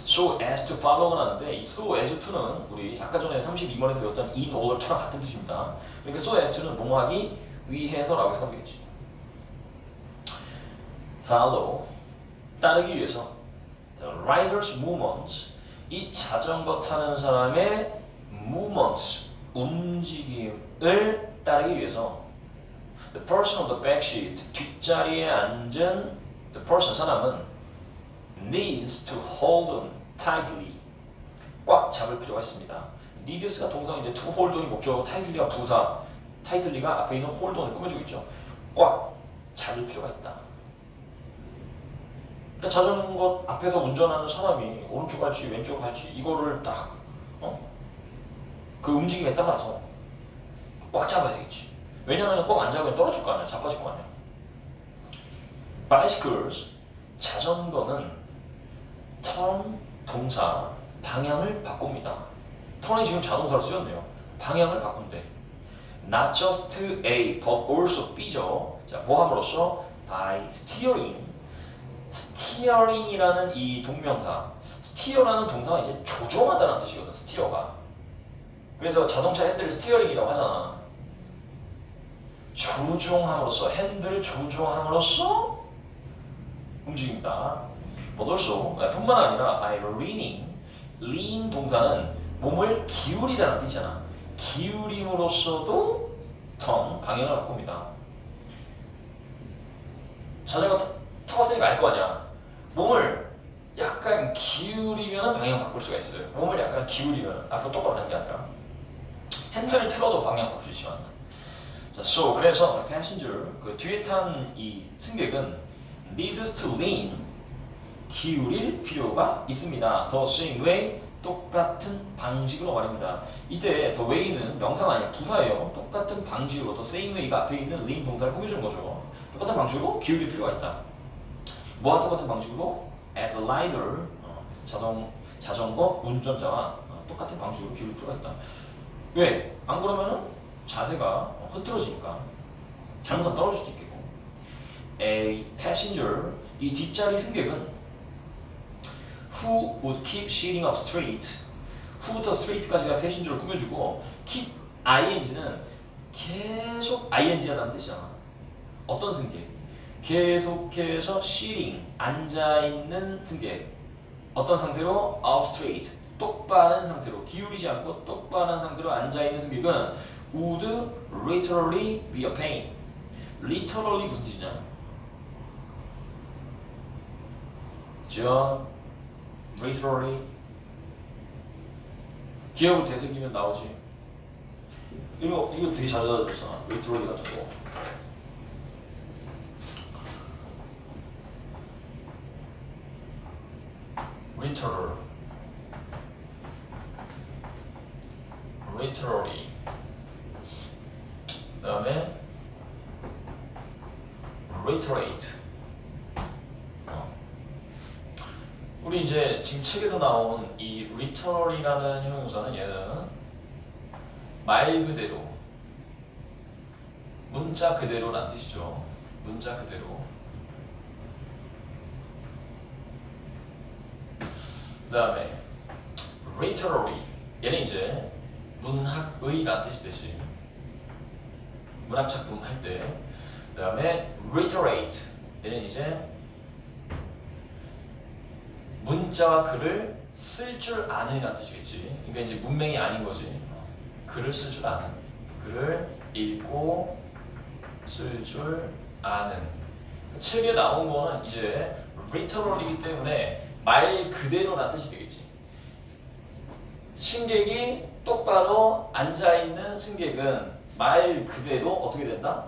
So as to follow가 나는데 이 so as to는 우리 아까 전에 32번에서 배웠던 in order to랑 같은 뜻입니다. 그러니까 so as to는 뭐하기 위해서라고 해석하면 되겠지. Follow 따르기 위해서 The rider's movements 이 자전거 타는 사람의 movement, 움직임을 따르기 위해서 the person on the back seat, 뒷자리에 앉은 the person, 사람은 needs to hold on tightly, 꽉 잡을 필요가 있습니다. needs가 동사인데 to hold on이 목적어고 tightly가 부사, tightly가 앞에 있는 hold on을 꾸며주고 있죠. 꽉 잡을 필요가 있다. 그러니까 자전거 앞에서 운전하는 사람이 오른쪽 갈지 왼쪽 갈지 이거를 딱 그 움직임에 따라서 꽉 잡아야 되겠지. 왜냐면 꽉 안 잡으면 떨어질 거 아니야. 자빠질 거 아니야. Bicycles, 자전거는 turn 동사 방향을 바꿉니다. turn이 지금 자동사로 쓰였네요. 방향을 바꾼대. Not just A, but also B죠. 자, 뭐 함으로써? By steering. steering이라는 이 동명사, steer라는 동사가 이제 조종하다는 뜻이거든. steer가. 그래서 자동차 핸들 스티어링이라고 하잖아. 조종함으로써, 핸들 조종함으로써 움직입니다. But also, 뿐만 아니라 by leaning, lean 동사는 몸을 기울이라는 뜻이잖아. 기울임으로써도 turn, 방향을 바꿉니다. 자전거 타봤으니까 알 거 아니야. 몸을 약간 기울이면 방향 바꿀 수가 있어요. 몸을 약간 기울이면 앞으로 똑바로 가는 게 아니라 핸들을 틀어도 방향 바꿀 수 있지만. 자, so 그래서 the passenger, 그 뒤에 탄 이 승객은 needs to lean, 기울일 필요가 있습니다. The same way, 똑같은 방식으로 말입니다. 이때 the way는 명사가 아니라 부사예요. 똑같은 방식으로 the same way가 앞에 있는 lean 동사를 꾸며주는 거죠. 똑같은 방식으로 기울일 필요가 있다. 뭐와 똑같은 방식으로? As a rider, 자전거 운전자와 똑같은 방식으로 기울일 필요가 있다. 왜? 안 그러면은 자세가 흐트러지니까 잘못하면 떨어질 수도 있겠고. A passenger, 이 뒷자리 승객은 who would keep sitting up straight, who부터 straight까지가 passenger를 꾸며주고 keep ing는 계속 ing 하다는 뜻이잖아. 어떤 승객? 계속해서 sitting, 앉아있는 승객. 어떤 상태로? up straight, 똑바른 상태로, 기울이지 않고 똑바른 상태로 앉아있는 승객은 would literally be a pain. literally 무슨 뜻이냐? 저 literally 기억을 되새기면 나오지. 이거 되게 잘 알아줬잖아. literally 같은 거. literally. 그 다음에 reiterate. 우리 이제 지금 책에서 나온 이 literally라는 형용사는 얘는 말 그대로, 문자 그대로란 뜻이죠. 문자 그대로. 그 다음에 literary, 얘는 이제 문학의란 뜻이 되지. 문학작품 할 때. 그 다음에 reiterate, 얘는 이제 문자와 글을 쓸 줄 아는이란 뜻이겠지. 그러니까 이제 문맹이 아닌 거지. 글을 쓸 줄 아는, 글을 읽고 쓸 줄 아는. 책에 나온 거는 이제 literal이기 때문에 말 그대로란 뜻이 되겠지. 승객이 똑바로 앉아있는 승객은 말 그대로 어떻게 된다?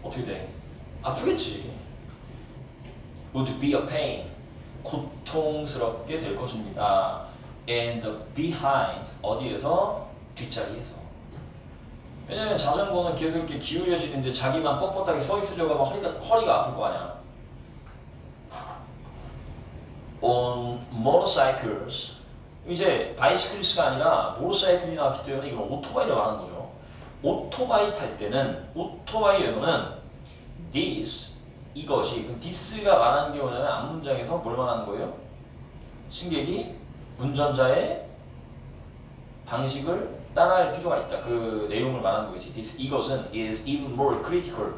어떻게 돼? 아프겠지. would be a pain, 고통스럽게 될 것입니다. and behind, 어디에서? 뒷자리에서. 왜냐면 자전거는 계속 이렇게 기울여지는데 자기만 뻣뻣하게 서 있으려고 하면 허리가 아플 거 아니야. on motorcycles, 이제 바이시클리스가 아니라 모torcycle이 나왔기 때문에 이건 오토바이를 말하는 거죠. 오토바이 탈 때는, 오토바이에서는 this, 이것이, 그럼 this가 말하는 경우는 앞문장에서 뭘 말하는 거예요? 승객이 운전자의 방식을 따라할 필요가 있다. 그 내용을 말하는 거겠지. This, 이것은 is even more critical,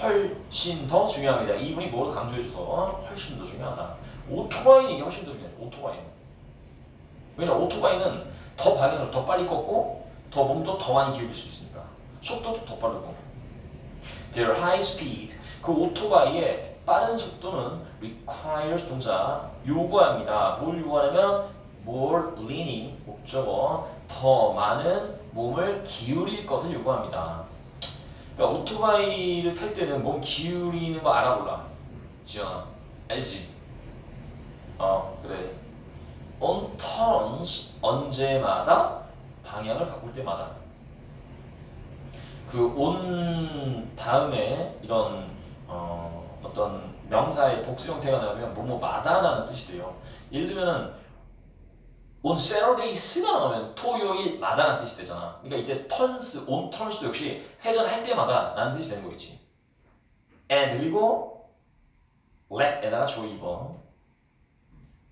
훨씬 더 중요합니다. 이분이 뭐를 강조해줘서 훨씬 더 중요하다. 오토바이는 이게 훨씬 더 중요해요. 오토바이는. 왜냐 오토바이는 더 방향을 더 빨리 꺾고 더 몸도 더 많이 기울일 수 있으니까 속도도 더 빠르고. Their high speed 그 오토바이의 빠른 속도는 requires 동사 요구합니다. 뭘 요구하냐면 more leaning 목적어 더 많은 몸을 기울일 것을 요구합니다. 그러니까 오토바이를 탈 때는 몸 기울이는 거 알아 몰라? 지연아 알지? 그래. On turns 언제마다 방향을 바꿀 때마다 그 on 다음에 이런 어떤 명사의 복수 형태가 나오면 뭐뭐마다라는 뜻이 돼요. 예를 들면은 on Saturdays가 나오면 토요일마다라는 뜻이 되잖아. 그러니까 이때 turns, on turns도 역시 회전할 때마다라는 뜻이 되는 거겠지. and 그리고 lack에다가 주어 2번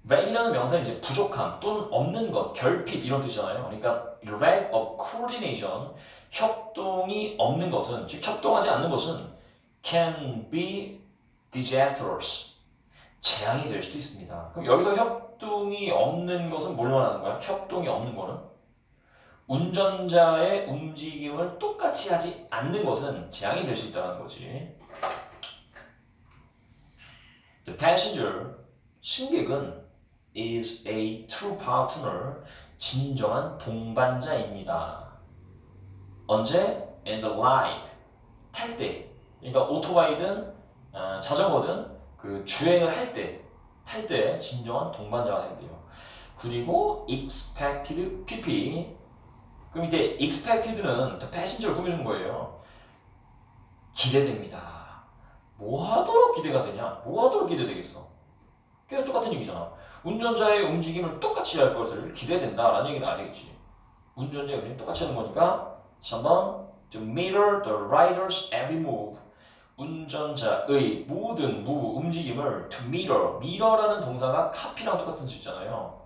lack이라는 명사는 이제 부족함 또는 없는 것, 결핍 이런 뜻이잖아요. 그러니까 lack of coordination, 협동이 없는 것은, 즉 협동하지 않는 것은 can be disastrous, 재앙이 될 수도 있습니다. 그럼 여기서 협동이 없는 것은 뭘 말하는 거야? 협동이 없는 거는 운전자의 움직임을 똑같이 하지 않는 것은 재앙이 될 수 있다는 거지. The passenger, 승객은 is a true partner, 진정한 동반자입니다. 언제? In the ride, 탈 때. 그러니까 오토바이든 자전거든 그 주행을 할 때, 탈 때 진정한 동반자가 된대요. 그리고 expected PP. 그럼 이때 expected는 the passenger를 꾸며준 거예요. 기대됩니다. 뭐 하도록 기대가 되냐? 뭐 하도록 기대되겠어? 계속 똑같은 얘기잖아. 운전자의 움직임을 똑같이 할 것을 기대된다라는 얘기는 아니겠지. 운전자의 움직임 똑같이 하는 거니까 3번 to mirror the rider's every move. 운전자의 모든 움직임을 to mirror. mirror라는 동사가 카피랑 똑같은 뜻이잖아요.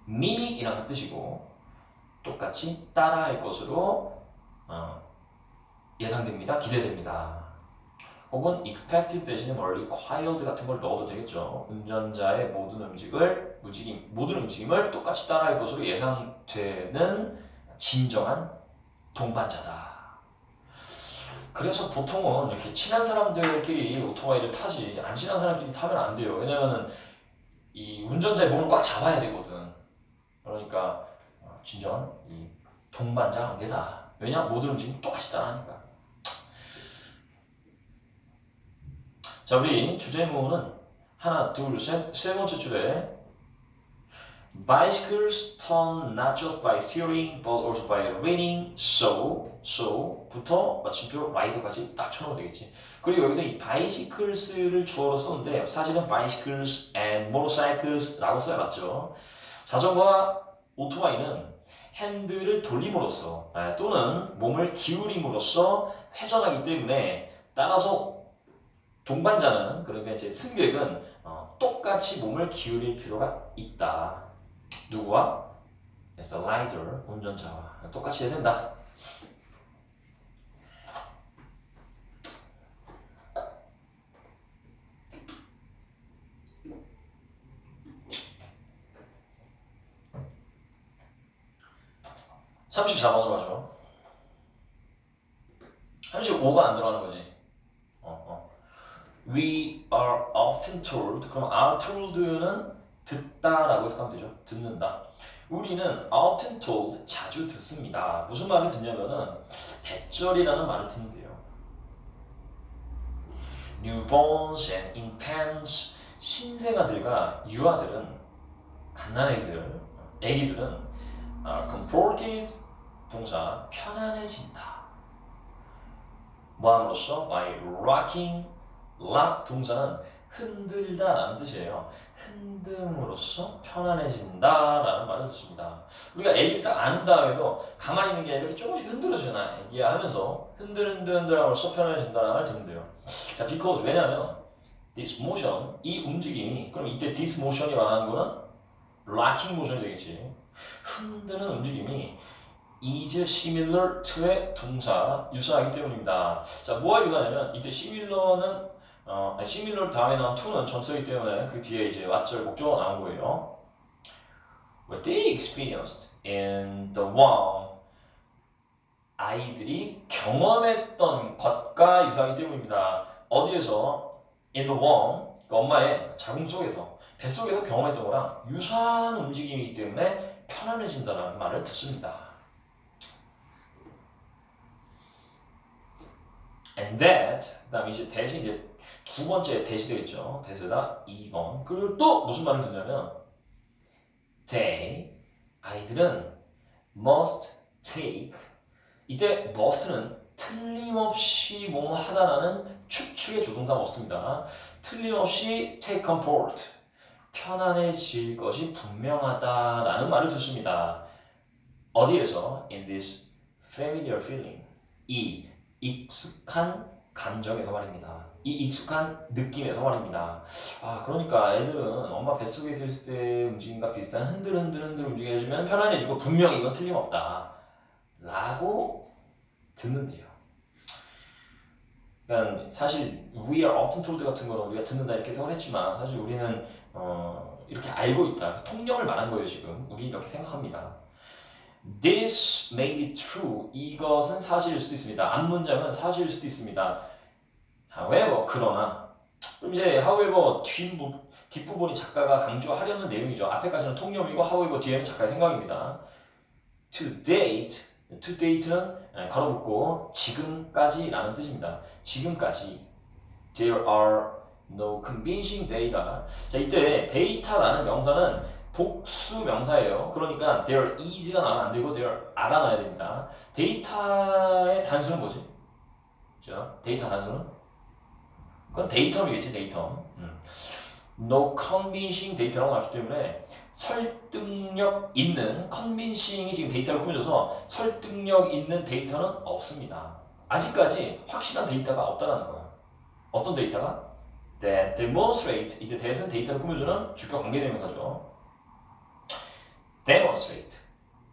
mimic이란 그 뜻이고 똑같이 따라할 것으로 예상됩니다. 기대됩니다. 혹은 expected 대신에 뭐 required 같은 걸 넣어도 되겠죠. 운전자의 모든 움직임을 똑같이 따라할 것으로 예상되는 진정한 동반자다. 그래서 보통은 이렇게 친한 사람들끼리 오토바이를 타지 안 친한 사람끼리 타면 안 돼요. 왜냐면은 이 운전자의 몸을 꽉 잡아야 되거든. 그러니까 진정한 이 동반자 관계다. 왜냐? 모든 움직임 똑같이 따라하니까. 자, 우리 주제문은 하나, 둘, 셋, 세 번째 줄에 Bicycles turn not just by steering but also by leaning, so부터 마침표 rider까지 딱 쳐놓으면 되겠지. 그리고 여기서 이 bicycles를 주어로 썼는데 사실은 bicycles and motorcycles라고 써야맞죠. 자전거와 오토바이는 핸들을 돌림으로써 또는 몸을 기울임으로써 회전하기 때문에 따라서 동반자는 그러니까 이제 승객은 똑같이 몸을 기울일 필요가 있다. 누구와? The rider, 운전자와 똑같이 해야 된다. (34번으로) 하죠. 35가 안 들어가는 거지. We are often told. 그럼 are told는 듣다라고 해석하면 되죠. 듣는다. 우리는 often told 자주 듣습니다. 무슨 말을 듣냐면은 대절이라는 말을 듣는데요. Newborns and infants, 신생아들과 유아들은 갓난아기들, 아기들은 comforted 동사 편안해진다. 뭐함으로써? by rocking. rock 동사는 흔들다 라는 뜻이에요. 흔듦으로써 편안해진다 라는 말을 듣습니다. 우리가 애기를 딱 안다 해도 가만히 있는 게 아니라 이렇게 조금씩 흔들어주잖아. 애기야 하면서 흔들함으로써 편안해진다 라는 말을 듣는데요. 자, because 왜냐하면 this motion, 이 움직임이, 그럼 이때 this motion이 말하는 거는 rocking motion이 되겠지. 흔드는 움직임이 is similar to의 동사 유사하기 때문입니다. 자, 뭐가 유사하냐면 이때 similar는 similar 다음에 나온 to는 전치사이기 때문에 그 뒤에 이제 왓절 목적어가 나온 거예요. What they experienced in the womb. 아이들이 경험했던 것과 유사하기 때문입니다. 어디에서? In the womb. 그 엄마의 자궁 속에서, 뱃속에서 경험했던 거랑 유사한 움직임이기 때문에 편안해진다는 말을 듣습니다. And that, 그 다음에 이제 대신 이제 두 번째 대시 되겠죠. 대시다 2번. 그리고 또 무슨 말을 듣냐면 they, 아이들은 must take, 이때 must는 틀림없이 뭐뭐 하다라는 추측의 조동사 must입니다. 틀림없이 take comfort, 편안해질 것이 분명하다라는 말을 듣습니다. 어디에서? In this familiar feeling, 이 익숙한 감정에서 말입니다. 이 익숙한 느낌에서 말입니다. 그러니까 애들은 엄마 뱃속에 있을 때 움직임과 비슷한 흔들흔들 움직여주면 편안해지고 분명히 이건 틀림없다 라고 듣는데요. 그러니까 사실 we are often told 같은 거는 우리가 듣는다 이렇게 생각을 했지만 사실 우리는 이렇게 알고 있다. 통념을 말한 거예요. 지금 우리 이렇게 생각합니다. This may be true. 이것은 사실일 수도 있습니다. 앞문장은 사실일 수도 있습니다. However, 그러나. 그럼 이제 however 뒷부분이 작가가 강조하려는 내용이죠. 앞에까지는 통념이고 however 뒤에는 작가의 생각입니다. To date는 걸어붙고 지금까지라는 뜻입니다. 지금까지. There are no convincing data. 자, 이때 data라는 명사는 복수 명사예요. 그러니까 there is가 나오면 안 되고 there are가 나와야 됩니다. 데이터의 단수는 뭐지? 그죠? 데이터 단수는? 그건 데이텀이겠지, 데이텀. No convincing data라고 나왔기 때문에 설득력 있는, convincing이 지금 데이터를 꾸며줘서 설득력 있는 데이터는 없습니다. 아직까지 확실한 데이터가 없다는 거예요. 어떤 데이터가? That demonstrate, 이제 that은 데이터를 꾸며주는 주격 관계대명사죠. demonstrate,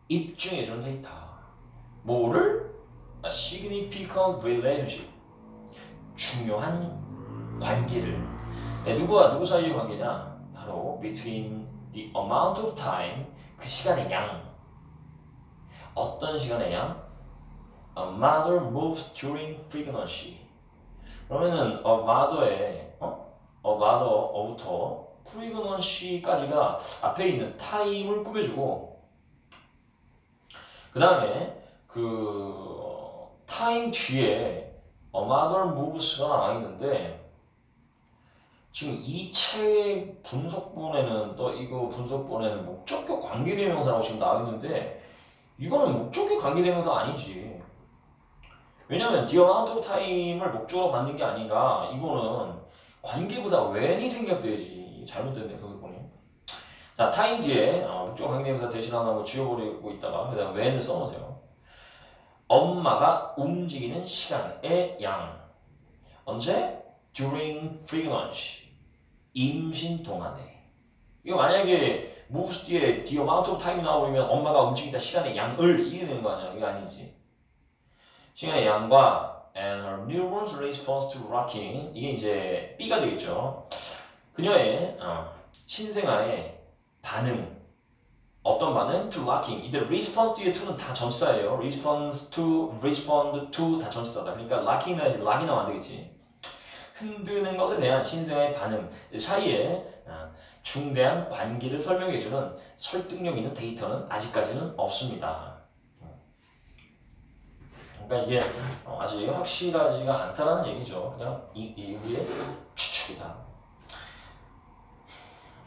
입증해주는 데이터. 뭐를? A significant relationship, 중요한 관계를. 누구와 누구 사이의 관계냐? 바로 between the amount of time, 그 시간의 양. 어떤 시간의 양? A mother moves during pregnancy. 그러면은 a mother의 a mother부터 pregnancy까지가 앞에 있는 타임을 꾸며주고, 그 다음에 그 타임 뒤에 a mother moves가 나와 있는데, 지금 이 책 분석본에는 목적격 관계대명사라고 지금 나와 있는데, 이거는 목적격 관계대명사 아니지. 왜냐면 the amount of time을 목적으로 받는 게 아니라 이거는 관계부사 when이 생략돼야지. 잘못됐네, 분석본이. 자, 타임 뒤에 목적어 관계대명사 대신 하나 뭐 지워버리고 있다가 그다음 when을 써놓으세요. 엄마가 움직이는 시간의 양. 언제? During pregnancy. 임신 동안에. 이거 만약에 moves 뒤에 the amount of time이 나오면 엄마가 움직이다 시간의 양을 이게 되는 거 아니야? 이거 아니지. 시간의 양과 and her newborn's response to rocking, 이게 이제 B가 되겠죠. 그녀의 신생아의 반응. 어떤 반응? To rocking. 이때 response 뒤에 to는 다 전치사예요. response to, respond to 다 전치사다. 그러니까 rocking이나 이제 락이 나오면 안 되겠지. 흔드는 것에 대한 신생아의 반응 사이에 중대한 관계를 설명해주는 설득력 있는 데이터는 아직까지는 없습니다. 그러니까 이게 아직 확실하지가 않다라는 얘기죠. 그냥 우리의 추측이다.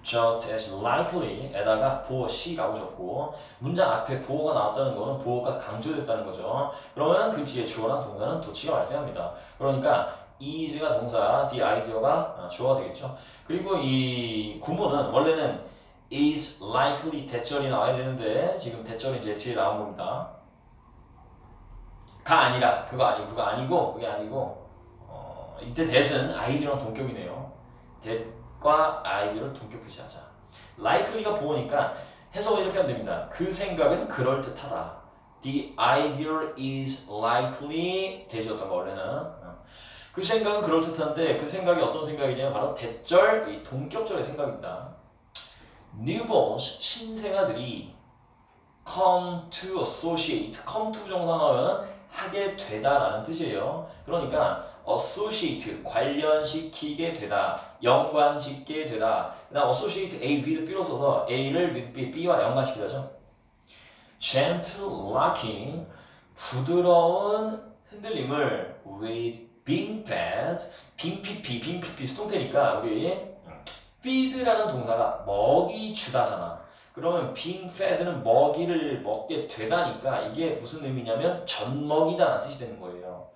Just as likely에다가 보어 C라고 적고, 문장 앞에 보어가 나왔다는 거는 보어가 강조됐다는 거죠. 그러면 그 뒤에 주어랑 동사는 도치가 발생합니다. 그러니까 is가 동사, the idea가 주어가 되겠죠. 그리고 이 구문은 원래는 is likely 대절이 나와야 되는데 지금 대절이 이제 뒤에 나온 겁니다. 가 아니라 그게 아니고 이때 that은 idea랑 동격이네요. that과 idea를 동격 표시하자. likely가 보니까 해석을 이렇게 하면 됩니다. 그 생각은 그럴듯하다. The idea is likely that이었던 거 원래는. 그 생각은 그럴듯한데 그 생각이 어떤 생각이냐면 바로 대절, 이 동격절의 생각입니다. newborns, 신생아들이 come to associate, come to 부정사나오면 하게 되다라는 뜻이에요. 그러니까 associate, 관련시키게 되다, 연관짓게 되다. 그다음 associate A with B로 써서 A를 with B, B와 연관시키다죠. gentle rocking, 부드러운 흔들림을 with being fed, being pp 수동태니까 우리 feed라는 동사가 먹이 주다잖아. 그러면 being fed는 먹이를 먹게 되다니까 이게 무슨 의미냐면 젖먹이다라는 뜻이 되는 거예요.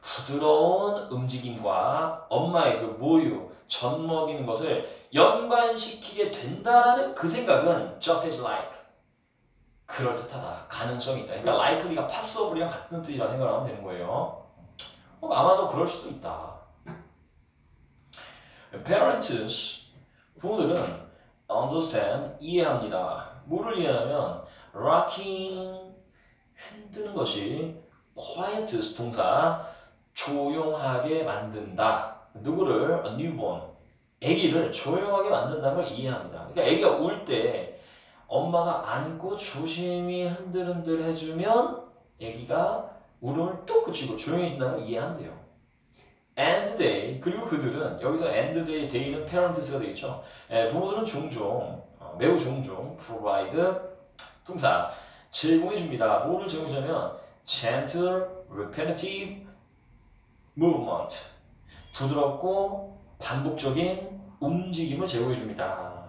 부드러운 움직임과 엄마의 그 모유, 젖먹이는 것을 연관시키게 된다라는 그 생각은 just as like, 그럴듯하다, 가능성이 있다. 그러니까 likely가 possible이랑 같은 뜻이라 생각하면 되는 거예요. 아마도 그럴 수도 있다. Parents, 부모들은 understand, 이해합니다. 뭐를 이해하냐면 rocking, 흔드는 것이 quiet 동사, 조용하게 만든다. 누구를? A newborn, 아기를 조용하게 만든다는 걸 이해합니다. 그러니까 아기가 울 때 엄마가 안고 조심히 흔들흔들 해주면 아기가 울음을 뚝 그치고 조용해진다는 걸 이해한대요. And they, 그리고 그들은, 여기서 and they, they는 parents가 되겠죠. 부모들은 종종, 매우 종종 provide, 동사, 제공해줍니다. 뭐를 제공해주냐면 gentle, repetitive movement, 부드럽고 반복적인 움직임을 제공해줍니다.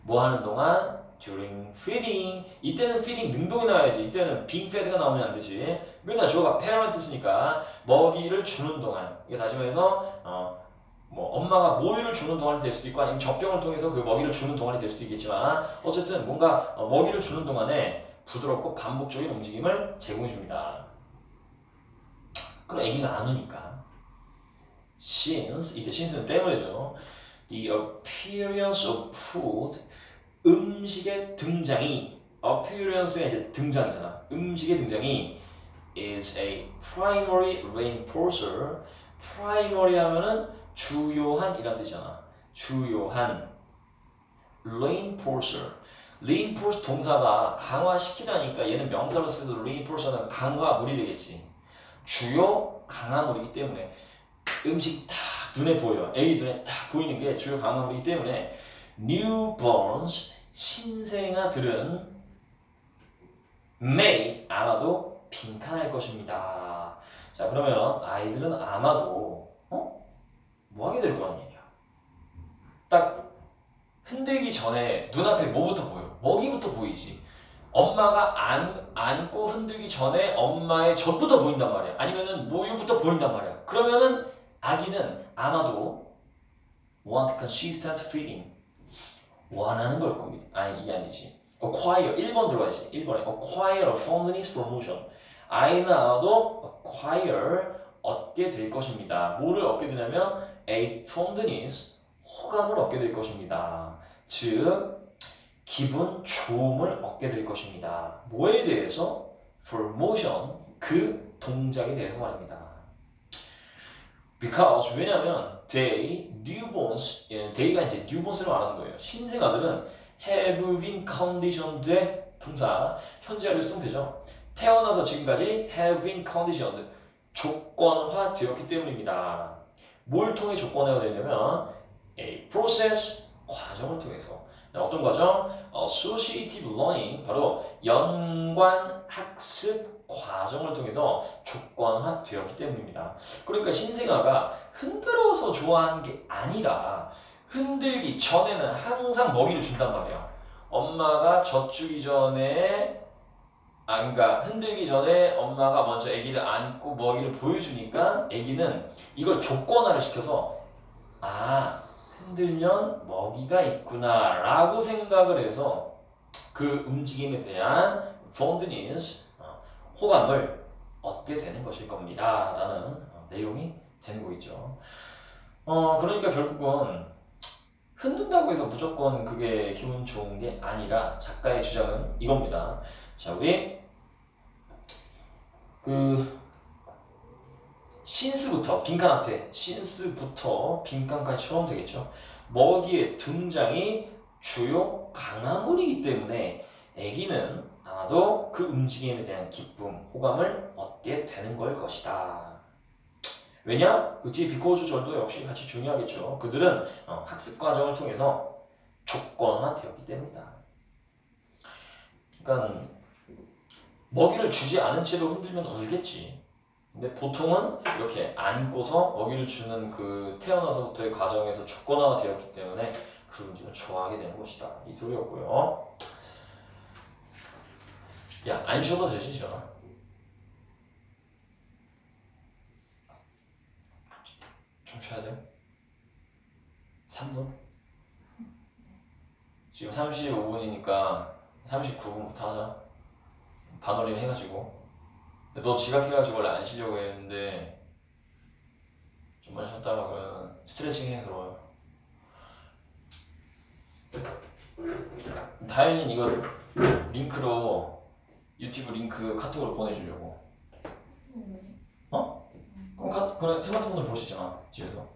뭐 하는 동안? during feeding, 이때는 feeding 능동이 나와야지. 이때는 being fed가 나오면 안 되지. 왜냐, 주어가 parent 쓰니까 먹이를 주는 동안, 이게 다시 말해서 뭐 엄마가 모유를 주는 동안이 될 수도 있고 아니면 젖병을 통해서 그 먹이를 주는 동안이 될 수도 있겠지만 어쨌든 뭔가 먹이를 주는 동안에 부드럽고 반복적인 움직임을 제공해 줍니다. 그럼 아기가 안 우니까 since, 이때 since는 때문이죠. The appearance of food, 음식의 등장이, appearance가 이제 등장이잖아. 음식의 등장이 is a primary reinforcer. primary 하면은 주요한 이란 뜻이잖아. 주요한 reinforcer. reinforce 동사가 강화시키다니까 얘는 명사로 쓰여서 reinforcer는 강화물이 되겠지. 주요 강화물이기 때문에 음식 딱 눈에 보여. 애기 눈에 딱 보이는 게 주요 강화물이기 때문에 newborns, 신생아들은 may, 아마도 빈칸할 것입니다. 자, 그러면 아이들은 아마도 뭐 하게 될 거란 얘기야. 딱 흔들기 전에 눈앞에 뭐부터 보여? 먹이부터 보이지. 엄마가 안고 흔들기 전에 엄마의 젖부터 보인단 말이야. 아니면은 모유부터 보인단 말이야. 그러면은 아기는 아마도 want consistent feeding, 원하는 걸 겁니다. 아니, 이게 아니지. acquire, 1번 들어가야지. 1번에 acquire a fondness for motion. 아이는 아마도 acquire, 얻게 될 것입니다. 뭐를 얻게 되냐면 a fondness, 호감을 얻게 될 것입니다. 즉, 기분 좋음을 얻게 될 것입니다. 뭐에 대해서? for motion, 그 동작에 대해서 말입니다. because, 왜냐면 they, newborns, they가 이제 newborns를 말하는 거예요. 신생아들은 have been conditioned, 동사, 현재 완료 수동태죠. 태어나서 지금까지 have been conditioned, 조건화 되었기 때문입니다. 뭘 통해 조건화가 되냐면 a process, 과정을 통해서. 어떤 과정? associative learning, 바로 연관 학습 과정을 통해서 조건화 되었기 때문입니다. 그러니까 신생아가 흔들어서 좋아하는 게 아니라 흔들기 전에는 항상 먹이를 준단 말이야. 엄마가 젖주기 전에, 그러니까 흔들기 전에 엄마가 먼저 아기를 안고 먹이를 보여주니까 아기는 이걸 조건화를 시켜서 흔들면 먹이가 있구나 라고 생각을 해서 그 움직임에 대한 fondness, 호감을 얻게 되는 것일 겁니다 라는 내용이 되는 거있죠. 그러니까 결국은 흔든다고 해서 무조건 그게 기분 좋은 게 아니라 작가의 주장은 이겁니다. 자, 우리 since부터 빈칸 앞에 since부터 빈칸까지 처음 되겠죠. 먹이의 등장이 주요 강화물이기 때문에 아기는 아마도 그 움직임에 대한 기쁨, 호감을 얻게 되는 걸 것이다. 왜냐? 그 뒤에 비코즈절도 역시 같이 중요하겠죠. 그들은 학습 과정을 통해서 조건화되었기 때문이다. 그러니까 먹이를 주지 않은 채로 흔들면 울겠지. 근데 보통은 이렇게 안고서 먹이를 주는 그 태어나서부터의 과정에서 조건화가 되었기 때문에 그 움직임을 좋아하게 되는 것이다. 이 소리였고요. 야, 안 쉬어도 되지, 전화. 좀 쉬어야 돼요? 3분? 지금 35분이니까 39분부터 하자. 반올림 해가지고. 너 지각해가지고 원래 안 쉬려고 했는데 좀만 쉬었다가 그러면 스트레칭 해 그러면. 다현이는 이거 링크로 유튜브 링크 카톡으로 보내주려고. 어? 그럼 그래 스마트폰으로 볼 수 있잖아 집에서.